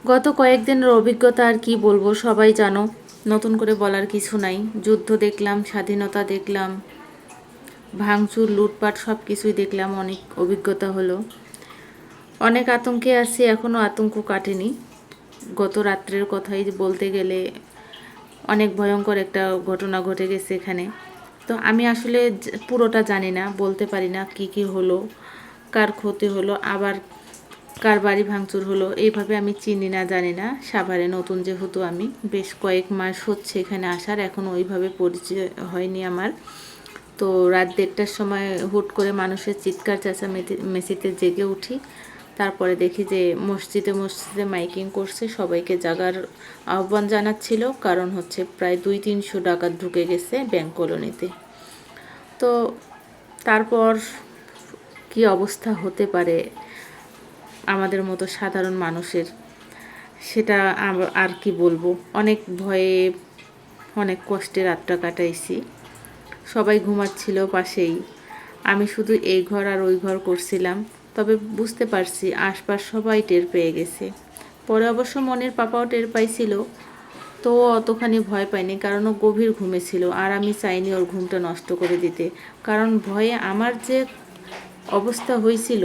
গত কয়েকদিনের অভিজ্ঞতা আর কি বলবো, সবাই জানো, নতুন করে বলার কিছু নাই। যুদ্ধ দেখলাম, স্বাধীনতা দেখলাম, ভাঙচুর, লুটপাট, সব কিছুই দেখলাম। অনেক অভিজ্ঞতা হলো, অনেক আতঙ্কে আছি, এখনও আতঙ্ক কাটেনি। গত রাত্রের কথাই বলতে গেলে অনেক ভয়ঙ্কর একটা ঘটনা ঘটে গেছে এখানে। তো আমি আসলে পুরোটা জানি না, বলতে পারি না কি কি হলো, কার ক্ষতি হলো, আবার কার বাড়ি ভাঙচুর হলো, এইভাবে আমি চিনি না, জানি না। সাভারে নতুন যেহেতু, আমি বেশ কয়েক মাস হচ্ছে এখানে আসার, এখনও ওইভাবে পরিচয় হয়নি আমার। তো রাত 1:30টার সময় হুট করে মানুষের চিৎকার চেঁচামেচিতে জেগে উঠি। তারপরে দেখি যে মসজিদে মসজিদে মাইকিং করছে, সবাইকে জাগার আহ্বান জানাচ্ছিল। কারণ হচ্ছে প্রায় 200-300 ডাকাত ঢুকে গেছে ব্যাংক কলোনিতে। তো তারপর কি অবস্থা হতে পারে আমাদের মতো সাধারণ মানুষের, সেটা আর কি বলবো। অনেক ভয়ে অনেক কষ্টে রাতটা কাটাইছি। সবাই ঘুমাচ্ছিল পাশেই, আমি শুধু এই ঘর আর ওই ঘর করছিলাম। তবে বুঝতে পারছি আশপাশ সবাই টের পেয়ে গেছে। পরে অবশ্য মনের পাপাও টের পাইছিল, তো অতখানি ভয় পাইনি, কারণ ও গভীর ঘুমেছিল। আর আমি চাইনি ওর ঘুমটা নষ্ট করে দিতে, কারণ ভয়ে আমার যে অবস্থা হয়েছিল,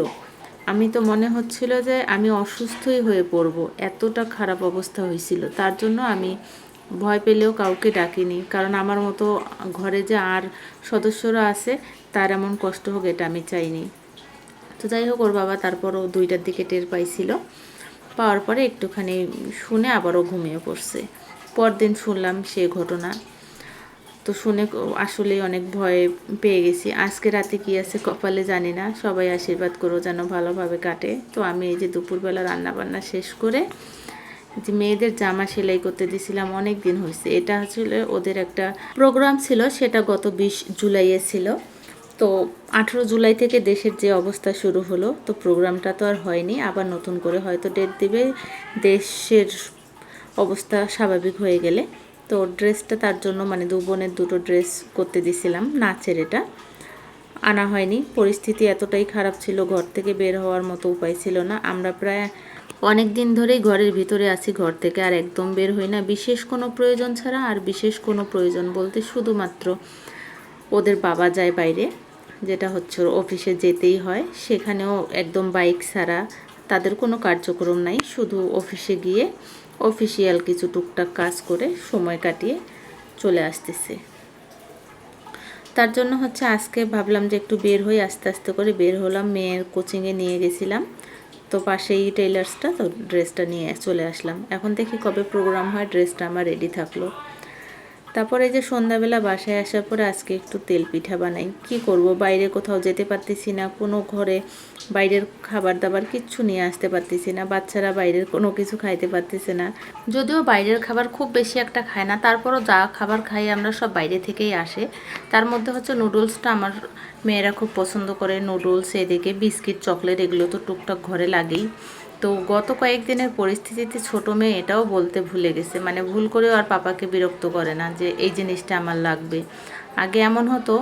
আমি তো মনে হচ্ছিল যে আমি অসুস্থই হয়ে পড়ব, এতটা খারাপ অবস্থা হয়েছিল। তার জন্য আমি ভয় পেলেও কাউকে ডাকিনি, কারণ আমার মতো ঘরে যে আর সদস্যরা আছে তার এমন কষ্ট হোক এটা আমি চাইনি। তো যাই হোক, ওর বাবা তারপরও 2টার দিকে টের পাইছিল। পাওয়ার পরে একটুখানি শুনে আবারও ঘুমিয়ে পড়ছে। পরদিন শুনলাম সে ঘটনা। তো শুনে আসলে অনেক ভয় পেয়ে গেছি। আজকে রাতে কি আছে কপালে জানি না, সবাই আশীর্বাদ করো যেন ভালোভাবে কাটে। তো আমি এই যে দুপুরবেলা রান্নাবান্না শেষ করে যে মেয়েদের জামা সেলাই করতে দিয়েছিলাম, অনেক দিন হয়েছে। এটা আসলে ওদের একটা প্রোগ্রাম ছিল, সেটা গত 20 জুলাইয়ে ছিল। তো 18 জুলাই থেকে দেশের যে অবস্থা শুরু হলো, তো প্রোগ্রামটা তো আর হয়নি, আবার নতুন করে হয়তো ডেট দিবে দেশের অবস্থা স্বাভাবিক হয়ে গেলে। তো ড্রেসটা তার জন্য, মানে 2 বোনের 2টো ড্রেস করতে দিছিলাম, নাচের, এটা আনা হয়নি। পরিস্থিতি এতটাই খারাপ ছিল, ঘর থেকে বের হওয়ার মতো উপায় ছিল না। আমরা প্রায় অনেক দিন ধরেই ঘরের ভিতরে আছি, ঘর থেকে আর একদম বের হই না, বিশেষ কোনো প্রয়োজন ছাড়া। আর বিশেষ কোনো প্রয়োজন বলতে শুধুমাত্র ওদের বাবা যায় বাইরে, যেটা হচ্ছে অফিসে যেতেই হয়, সেখানেও একদম বাইক ছাড়া তাদের কোনো কার্যক্রম নাই, শুধু অফিসে গিয়ে অফিসিয়াল কিছু টুকটাক কাজ করে সময় কাটিয়ে চলে আসতেছে। তার জন্য হচ্ছে আজকে ভাবলাম যে একটু বের হই, আস্তে আস্তে করে বের হলাম। মেয়ের কোচিংয়ে নিয়ে গেছিলাম, তো পাশেই টেইলার্সটা, তো ড্রেসটা নিয়ে চলে আসলাম। এখন দেখি কবে প্রোগ্রাম হয়, ড্রেসটা আমার রেডি থাকলো। তারপরে যে সন্ধ্যাবেলা বাসায় আসার পরে আজকে একটু তেল পিঠা বানাই। কি করব, বাইরে কোথাও যেতে পারতেছি না, কোনো ঘরে বাইরের খাবার দাবার কিচ্ছু নিয়ে আসতে পারতেছি না। বাচ্চারা বাইরের কোনো কিছু খাইতে পারতেছে না, যদিও বাইরের খাবার খুব বেশি একটা খায় না, তারপরও যা খাবার খাই আমরা সব বাইরে থেকেই আসে। তার মধ্যে হচ্ছে নুডলসটা আমার মেয়েরা খুব পছন্দ করে, নুডলস, এদিকে বিস্কিট, চকলেট, এগুলো তো টুকটাক ঘরে লাগেই। তো গত কয়েকদিনের পরিস্থিতিতে ছোটো মেয়ে এটাও বলতে ভুলে গেছে, মানে ভুল করেও আর পাপাকে বিরক্ত করে না যে এই জিনিসটা আমার লাগবে। আগে এমন হতো,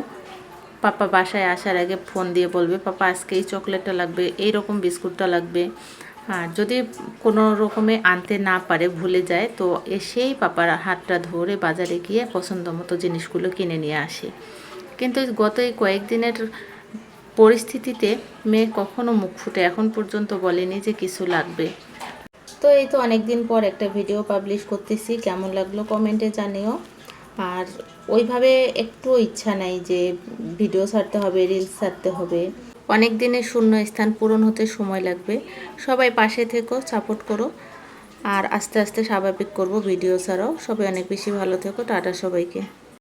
পাপা বাসায় আসার আগে ফোন দিয়ে বলবে, পাপা আজকে এই চকলেটটা লাগবে, এই রকম বিস্কুটটা লাগবে। আর যদি কোনো রকমে আনতে না পারে, ভুলে যায়, তো এসেই পাপার হাতটা ধরে বাজারে গিয়ে পছন্দ মতো জিনিসগুলো কিনে নিয়ে আসে। কিন্তু গত এই কয়েকদিনের পরিস্থিতিতে মেয়ে কখনো মুখ ফুটে এখন পর্যন্ত বলেনি যে কিছু লাগবে। তো এই তো অনেক দিন পর একটা ভিডিও পাবলিশ করতেছি, কেমন লাগলো কমেন্টে জানিও। আর ওইভাবে একটু ইচ্ছা নাই যে ভিডিও ছাড়তে হবে, রিলস ছাড়তে হবে। অনেক দিনের শূন্য স্থান পূরণ হতে সময় লাগবে। সবাই পাশে থেকো, সাপোর্ট করো, আর আস্তে আস্তে স্বাভাবিক করব ভিডিও ছাড়াও। সবাই অনেক বেশি ভালো থেকো। টাটা সবাইকে।